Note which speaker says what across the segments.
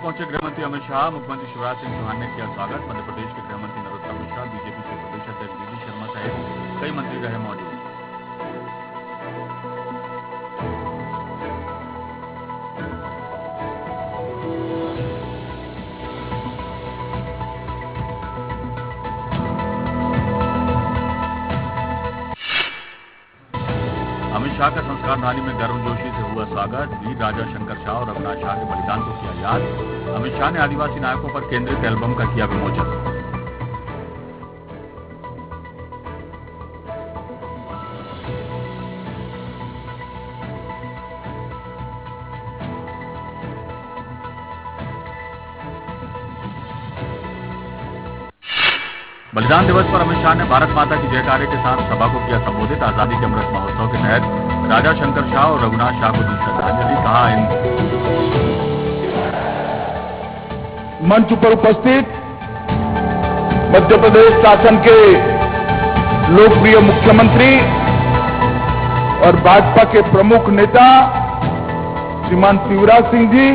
Speaker 1: पहुंचे गृह मंत्री अमित शाह। मुख्यमंत्री शिवराज सिंह चौहान ने किया स्वागत। मध्य प्रदेश के गृह मंत्री नरोत्तम मिश्रा, बीजेपी के प्रदेश अध्यक्ष वीडी शर्मा सहित कई मंत्री रहे मौजूद। अमित शाह का संस्कार धानी में गर्मजोशी से हुआ स्वागत। वीर राजा शंकर शाह और रघुनाथ शाह के बलिदान को किया याद। अमित शाह ने आदिवासी नायकों पर केंद्रित एल्बम का किया विमोचन। बलिदान दिवस पर अमित शाह ने भारत माता की जयकारे के साथ सभा को किया संबोधित। आजादी के अमृत महोत्सव के तहत राजा शंकर शाह और रघुनाथ शाह को दी श्रद्धांजलि। कहा
Speaker 2: मंच पर उपस्थित मध्य प्रदेश शासन के लोकप्रिय मुख्यमंत्री और भाजपा के प्रमुख नेता श्रीमान शिवराज सिंह जी।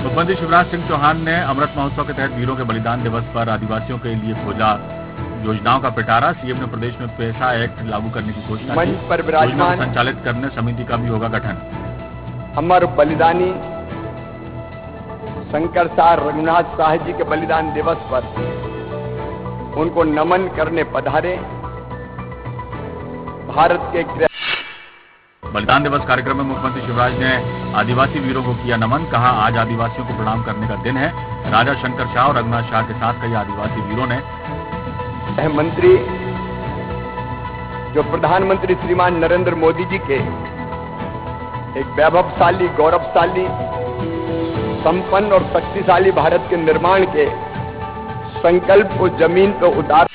Speaker 1: मुख्यमंत्री शिवराज सिंह चौहान ने अमृत महोत्सव के तहत वीरों के बलिदान दिवस पर आदिवासियों के लिए खोजा योजनाओं का पिटारा। सीएम ने प्रदेश में पैसा एक्ट लागू करने की घोषणा की। योजना को संचालित करने समिति का भी होगा गठन।
Speaker 3: अमर बलिदानी शंकर शाह रघुनाथ शाह जी के बलिदान दिवस पर उनको नमन करने पधारे। भारत के
Speaker 1: बलिदान दिवस कार्यक्रम में मुख्यमंत्री शिवराज ने आदिवासी वीरों को किया नमन। कहा आज आदिवासियों को प्रणाम करने का दिन है। राजा शंकर शाह और रघुनाथ शाह के साथ कई आदिवासी वीरों ने
Speaker 3: मंत्री जो प्रधानमंत्री श्रीमान नरेंद्र मोदी जी के एक वैभवशाली गौरवशाली संपन्न और शक्तिशाली भारत के निर्माण के संकल्प को जमीन पर उतार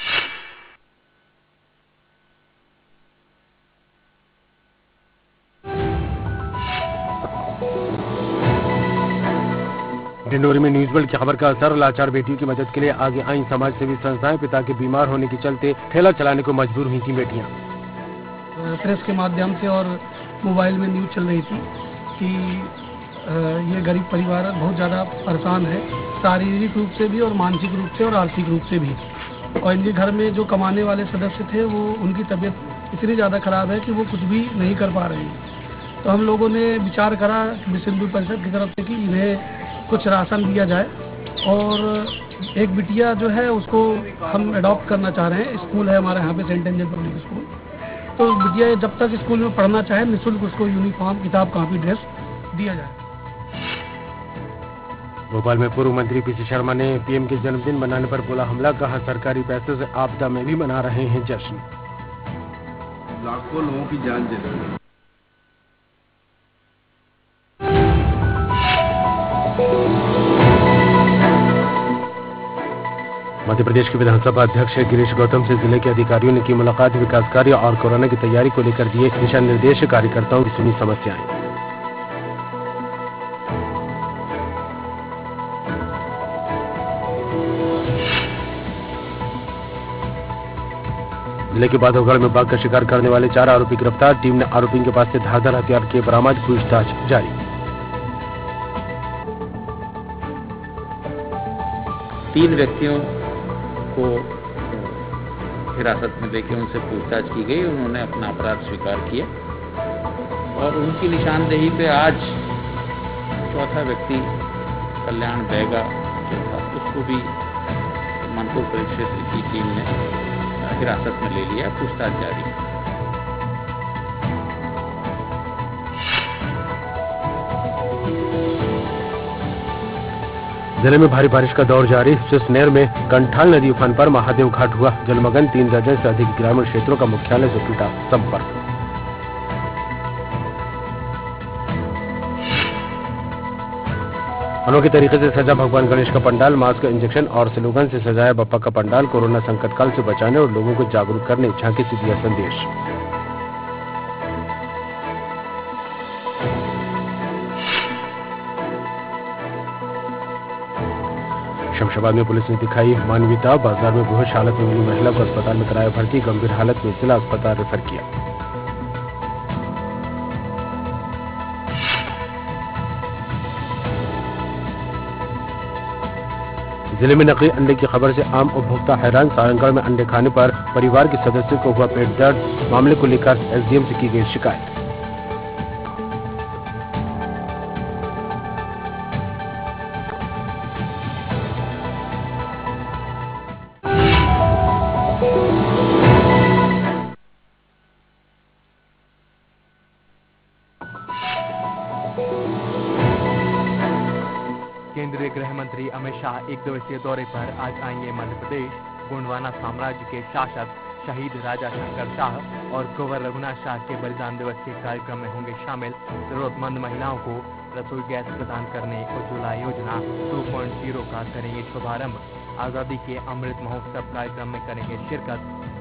Speaker 4: डिंडोरी में न्यूज वर्ल्ड की खबर का असर। लाचार बेटियों की मदद के लिए आगे आई समाज सेवी संस्थाएं। पिता के बीमार होने के चलते ठेला चलाने को मजबूर हुई थी बेटियां।
Speaker 5: प्रेस के माध्यम से और मोबाइल में न्यूज चल रही थी कि ये गरीब परिवार बहुत ज़्यादा परेशान है, शारीरिक रूप से भी और मानसिक रूप से और आर्थिक रूप से भी। और इनके घर में जो कमाने वाले सदस्य थे वो उनकी तबीयत इतनी ज़्यादा खराब है कि वो कुछ भी नहीं कर पा रहे हैं। तो हम लोगों ने विचार करा विश्व हिंदू परिषद की तरफ से कि इन्हें कुछ राशन दिया जाए। और एक बिटिया जो है उसको हम अडॉप्ट करना चाह रहे हैं। स्कूल है हमारे यहाँ पे सेंट एंजल पब्लिक स्कूल। तो बिटिया जब तक स्कूल में पढ़ना चाहे निःशुल्क उसको यूनिफॉर्म किताब कॉपी ड्रेस दिया जाए।
Speaker 4: भोपाल में पूर्व मंत्री पीसी शर्मा ने पीएम के जन्मदिन मनाने पर बोला हमला। कहा सरकारी पैसे से आपदा में भी मना रहे हैं जश्न।
Speaker 6: लाखों लोगों की जान दे रहे हैं।
Speaker 4: मध्य प्रदेश के विधानसभा अध्यक्ष गिरीश गौतम से जिले के अधिकारियों ने की मुलाकात। विकास कार्य और कोरोना की तैयारी को लेकर दिए दिशा निर्देश। कार्यकर्ताओं की सुनी समस्याएं। जिले के बाधवगढ़ में बाघ का शिकार करने वाले 4 आरोपी गिरफ्तार। टीम ने आरोपियों के पास से धारदार हथियार किए बरामद। पूछताछ जारी।
Speaker 7: 3 व्यक्तियों को हिरासत में लेकर उनसे पूछताछ की गई। उन्होंने अपना अपराध स्वीकार किया और उनकी निशानदेही पे आज 4था व्यक्ति कल्याण बैगा जो था उसको भी मानपुर परिक्षेत्र की टीम ने हिरासत में ले लिया। पूछताछ जारी।
Speaker 4: जिले में भारी बारिश का दौर जारी। सुसनेर में कंठाल नदी उफान पर। महादेव घाट हुआ जलमग्न। 3 दर्जन से अधिक ग्रामीण क्षेत्रों का मुख्यालय से टूटा संपर्क। अनोखे तरीके से सजा भगवान गणेश का पंडाल। मास्क, इंजेक्शन और स्लोगन से सजाया बप्पा का पंडाल। कोरोना संकट काल से बचाने और लोगों को जागरूक करने झांकी से दिया संदेश। शमशाबाद में पुलिस ने दिखाई मानवीयता। बाजार में बेहोश हालत में मिली महिला को अस्पताल में कराया भर्ती। गंभीर हालत में जिला अस्पताल रेफर किया। जिले में नकली अंडे की खबर से आम उपभोक्ता हैरान। सारंगगढ़ में अंडे खाने पर परिवार के सदस्यों को हुआ पेट दर्द। मामले को लेकर एसडीएम से की गई शिकायत।
Speaker 8: केंद्रीय गृह मंत्री अमित शाह 1 दिवसीय दौरे पर आज आएंगे मध्य प्रदेश। गोंडवाना साम्राज्य के शासक शहीद राजा शंकर शाह और कुंवर रघुनाथ शाह के बलिदान दिवस के कार्यक्रम में होंगे शामिल। जरूरतमंद महिलाओं को रसोई गैस प्रदान करने उज्ज्वला योजना 2.0 का करेंगे शुभारंभ। आजादी के अमृत महोत्सव कार्यक्रम में करेंगे शिरकत।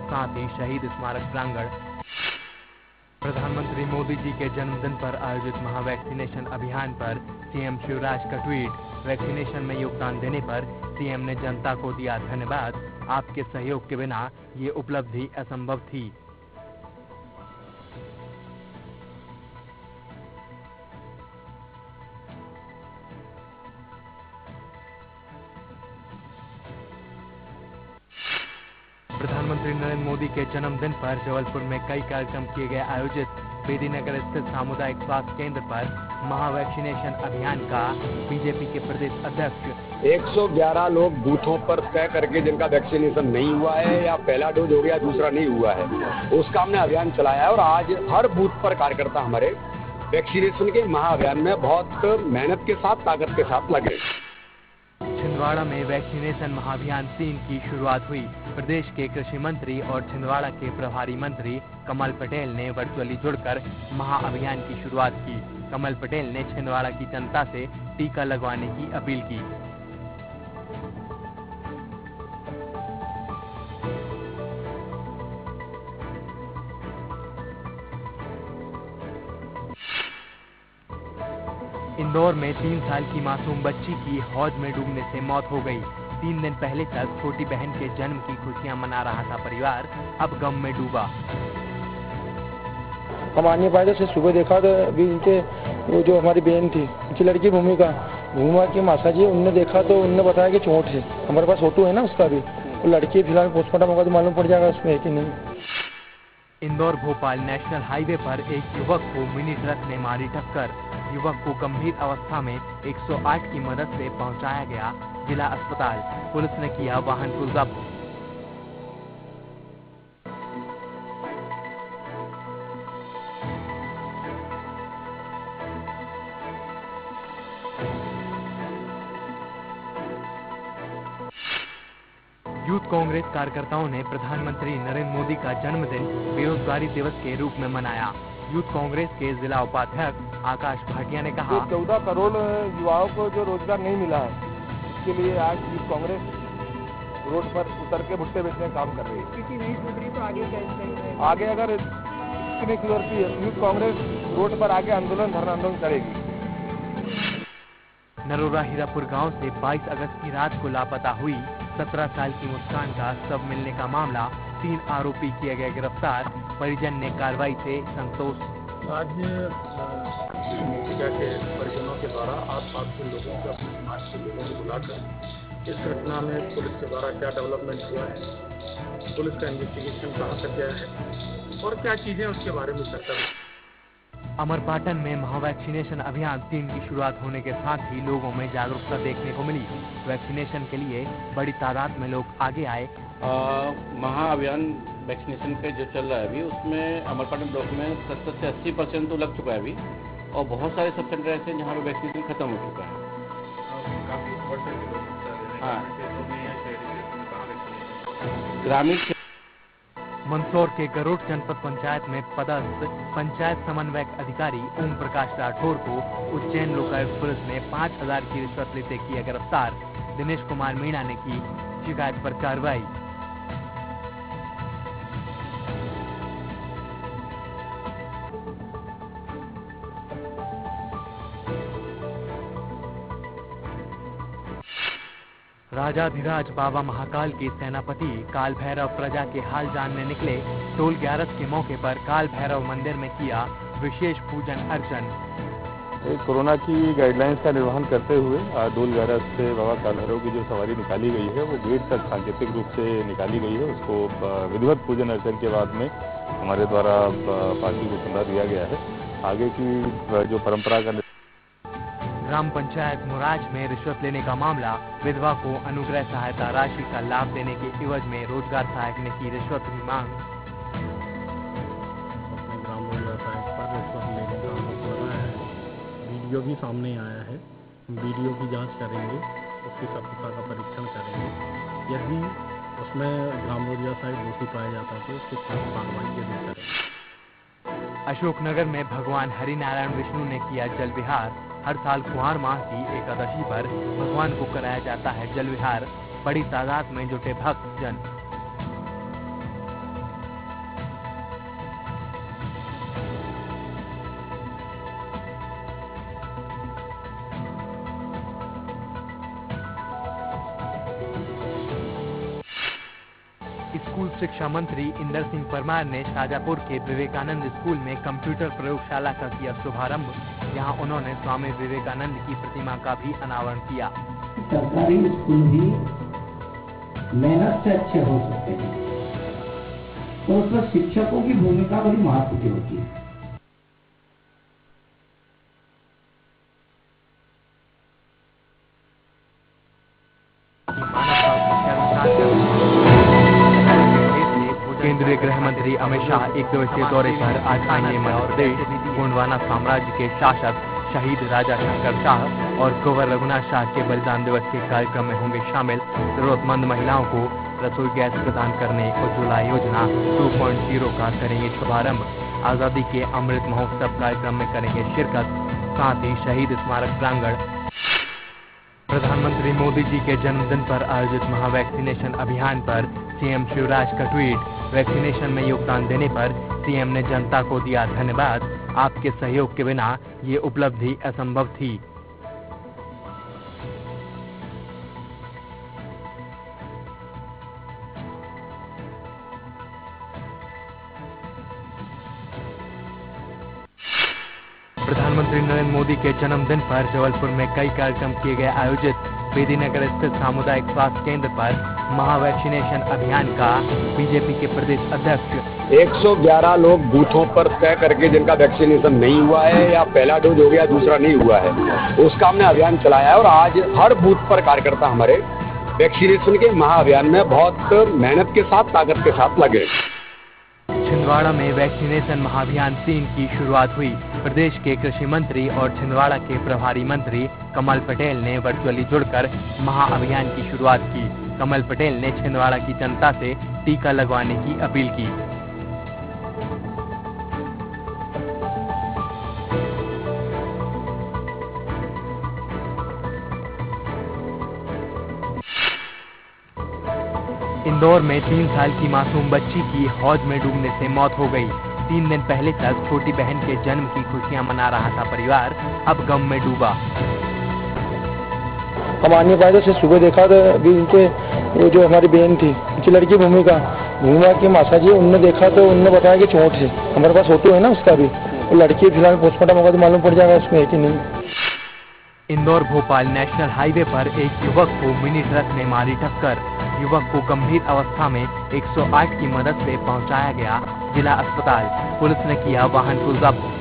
Speaker 8: साथ ही शहीद स्मारक प्रांगण। प्रधानमंत्री मोदी जी के जन्मदिन पर आयोजित महावैक्सीनेशन अभियान पर सीएम शिवराज का ट्वीट। वैक्सीनेशन में योगदान देने पर सीएम ने जनता को दिया धन्यवाद। आपके सहयोग के बिना ये उपलब्धि असंभव थी। प्रधानमंत्री नरेंद्र मोदी के जन्मदिन पर जबलपुर में कई कार्यक्रम किए गए आयोजित। बेदीनगर स्थित सामुदायिक स्वास्थ्य केंद्र पर महावैक्सीनेशन अभियान का बीजेपी के प्रदेश अध्यक्ष
Speaker 3: 111 लोग बूथों पर तय करके जिनका वैक्सीनेशन नहीं हुआ है या पहला डोज हो गया दूसरा नहीं हुआ है, उसका हमने अभियान चलाया है और आज हर बूथ पर कार्यकर्ता हमारे वैक्सीनेशन के महाअभियान में बहुत मेहनत के साथ ताकत के साथ लगे।
Speaker 8: छिंदवाड़ा में वैक्सीनेशन महाअभियान 3 की शुरुआत हुई। प्रदेश के कृषि मंत्री और छिंदवाड़ा के प्रभारी मंत्री कमल पटेल ने वर्चुअली जुड़कर महाअभियान की शुरुआत की। कमल पटेल ने छिंदवाड़ा की जनता से टीका लगवाने की अपील की। इंदौर में 3 साल की मासूम बच्ची की हौज में डूबने से मौत हो गई। 3 दिन पहले तक छोटी बहन के जन्म की खुशियां मना रहा था परिवार, अब गम में डूबा।
Speaker 9: हम आने पाए से सुबह देखा तो अभी इनके वो जो हमारी बहन थी, उनकी लड़की भूमिका की मासा जी, उनने देखा तो उनने बताया कि चोट है। हमारे पास फोटो है ना उसका भी। वो लड़की फिलहाल पोस्टमार्टम होगा तो मालूम पड़ जाएगा उसमें है कि नहीं।
Speaker 8: इंदौर भोपाल नेशनल हाईवे पर एक युवक को मिनी ट्रक ने मारी टक्कर। युवक को गंभीर अवस्था में 108 की मदद से पहुंचाया गया जिला अस्पताल। पुलिस ने किया वाहन को जब्त। यूथ कांग्रेस कार्यकर्ताओं ने प्रधानमंत्री नरेंद्र मोदी का जन्मदिन बेरोजगारी दिवस के रूप में मनाया। यूथ कांग्रेस के जिला उपाध्यक्ष आकाश भाटिया ने कहा,
Speaker 9: 14 करोड़ युवाओं को जो रोजगार नहीं मिला है, इसके लिए आज यूथ कांग्रेस रोड पर उतर के भुट्टे बेचने का काम कर रही है। तो आगे अगर इसकी की यूथ कांग्रेस रोड पर आगे आंदोलन धरना आंदोलन करेगी।
Speaker 8: नरोरा हीरापुर गांव से 22 अगस्त की रात को लापता हुई 17 साल की मुस्कान का शव मिलने का मामला, 3 आरोपी किए गए गिरफ्तार। परिजन ने कार्रवाई से संतोष।
Speaker 10: आज के परिजनों के द्वारा आसपास के लोगों को, अपने समाज के लोगों को बुलाकर इस घटना में पुलिस के द्वारा क्या डेवलपमेंट हुआ है, पुलिस का इन्वेस्टिगेशन कहाँ तक गया है और क्या चीजें उसके बारे में चर्चा हुई।
Speaker 8: अमरपाटन में महावैक्सीनेशन अभियान 3 की शुरुआत होने के साथ ही लोगों में जागरूकता देखने को मिली। वैक्सीनेशन के लिए बड़ी तादाद में लोग आगे आए।
Speaker 7: महाअभियान वैक्सीनेशन पे जो चल रहा है अभी, उसमें अमरपाटन ब्लॉक में 70 से 80% तो लग चुका है अभी, और बहुत सारे सब सेंटर ऐसे हैं जहाँ पे वैक्सीनेशन खत्म हो चुका है। हाँ, ग्रामीण
Speaker 8: मंदसौर के गरुड़ जनपद पंचायत में पदस्थ पंचायत समन्वयक अधिकारी ओम प्रकाश राठौर को उज्जैन लोकायुक्त पुलिस ने 5000 की रिश्वत लेते किया गिरफ्तार। दिनेश कुमार मीणा ने की शिकायत पर कार्रवाई। राजाधिराज बाबा महाकाल के सेनापति काल भैरव प्रजा के हाल जानने निकले। टोल 11 के मौके पर काल भैरव मंदिर में किया विशेष पूजन अर्चन।
Speaker 9: कोरोना की गाइडलाइंस का निर्वहन करते हुए आदोल गैरस से बाबा कालभैरव की जो सवारी निकाली गई है वो गेट तक सांकेतिक रूप से निकाली गई है। उसको विधिवत पूजन अर्चन के बाद में हमारे द्वारा पार्टी को सलाह दिया गया है। आगे की जो परंपरा का
Speaker 8: ग्राम पंचायत मुराज में रिश्वत लेने का मामला, विधवा को अनुग्रह सहायता राशि का लाभ देने के एवज में रोजगार सहायक ने की रिश्वत की मांग।
Speaker 10: अपने ग्राम रोजगार सहायक पर रिश्वत लेने का आरोप लगाया है। वीडियो भी सामने आया है। हम वीडियो की जांच करेंगे, उसकी सत्यता का परीक्षण करेंगे। यदि उसमें ग्राम रोजगार सहायक दोषी पाया जाता तो उसके खिलाफ कार्रवाई जरूर करेंगे।
Speaker 8: अशोकनगर में भगवान हरिनारायण विष्णु ने किया जल विहार। हर साल कुंवार माह की एकादशी पर भगवान को कराया जाता है जल विहार। बड़ी तादाद में जुटे भक्त जन। स्कूल शिक्षा मंत्री इंदर सिंह परमार ने शाजापुर के विवेकानंद स्कूल में कंप्यूटर प्रयोगशाला का किया शुभारंभ। यहां उन्होंने स्वामी विवेकानंद की प्रतिमा का भी अनावरण किया।
Speaker 11: सरकारी स्कूल भी मेहनत से अच्छे हो सकते हैं, तो उसमें शिक्षकों की भूमिका बड़ी महत्व की होती है।
Speaker 8: केंद्रीय गृह मंत्री अमित शाह 1 दिवसीय दौरे पर आज आएंगे मध्य प्रदेश। गोंडवाना साम्राज्य के शासक शहीद राजा शंकर शाह और कुंवर रघुनाथ शाह के बलिदान दिवस के कार्यक्रम में होंगे शामिल। जरूरतमंद महिलाओं को रसोई गैस प्रदान करने उज्ज्वला योजना 2.0 का करेंगे शुभारंभ। आजादी के अमृत महोत्सव कार्यक्रम में करेंगे शिरकत। साथ ही शहीद स्मारक प्रांगण। प्रधानमंत्री मोदी जी के जन्मदिन पर आयोजित महावैक्सीनेशन अभियान पर सीएम शिवराज का ट्वीट। वैक्सीनेशन में योगदान देने पर सीएम ने जनता को दिया धन्यवाद। आपके सहयोग के बिना ये उपलब्धि असंभव थी। प्रधानमंत्री नरेंद्र मोदी के जन्मदिन पर जबलपुर में कई कार्यक्रम किए गए आयोजित। बेदीनगर स्थित सामुदायिक स्वास्थ्य केंद्र पर महावैक्सीनेशन अभियान का बीजेपी के प्रदेश अध्यक्ष
Speaker 3: 111 लोग बूथों पर तय करके जिनका वैक्सीनेशन नहीं हुआ है या पहला डोज हो गया दूसरा नहीं हुआ है, उसका हमने अभियान चलाया है। और आज हर बूथ पर कार्यकर्ता हमारे वैक्सीनेशन के महाअभियान में बहुत मेहनत के साथ, ताकत के साथ लगे।
Speaker 8: छिंदवाड़ा में वैक्सीनेशन महाअभियान 3 की शुरुआत हुई। प्रदेश के कृषि मंत्री और छिंदवाड़ा के प्रभारी मंत्री कमल पटेल ने वर्चुअली जुड़कर महाअभियान की शुरुआत की। कमल पटेल ने छिंदवाड़ा की जनता से टीका लगवाने की अपील की। इंदौर में 3 साल की मासूम बच्ची की हौज में डूबने से मौत हो गई। 3 दिन पहले तक छोटी बहन के जन्म की खुशियां मना रहा था परिवार, अब गम में डूबा।
Speaker 12: हम आने पाए से सुबह देखा तो अभी इनके वो जो हमारी बहन थी, उनकी लड़की भूमिका की मासा जी, उनने देखा तो उनने बताया कि चोट है। हमारे पास फोटो है ना उसका भी। वो लड़की फिलहाल पोस्टमार्टम होगा तो मालूम पड़ जाएगा उसमें है कि नहीं।
Speaker 8: इंदौर भोपाल नेशनल हाईवे पर एक युवक को मिनी ट्रक ने मारी टक्कर। युवक को गंभीर अवस्था में 108 की मदद से पहुंचाया गया जिला अस्पताल। पुलिस ने किया वाहन को जब्त।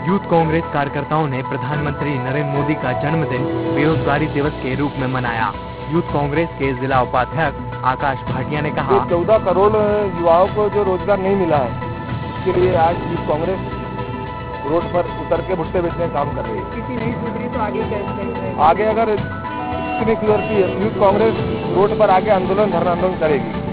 Speaker 8: यूथ कांग्रेस कार्यकर्ताओं ने प्रधानमंत्री नरेंद्र मोदी का जन्मदिन बेरोजगारी दिवस के रूप में मनाया। यूथ कांग्रेस के जिला उपाध्यक्ष आकाश भाटिया ने कहा,
Speaker 9: 14 करोड़ युवाओं को जो रोजगार नहीं मिला है, इसके लिए आज यूथ कांग्रेस रोड पर उतर के भुट्टे बेचने का काम कर रही है।
Speaker 13: किसी नहीं सुधरी तो आगे कैसे?
Speaker 9: आगे अगर इसकी नहीं सुधरती है, यूथ कांग्रेस रोड पर आगे आंदोलन, धरना आंदोलन करेगी।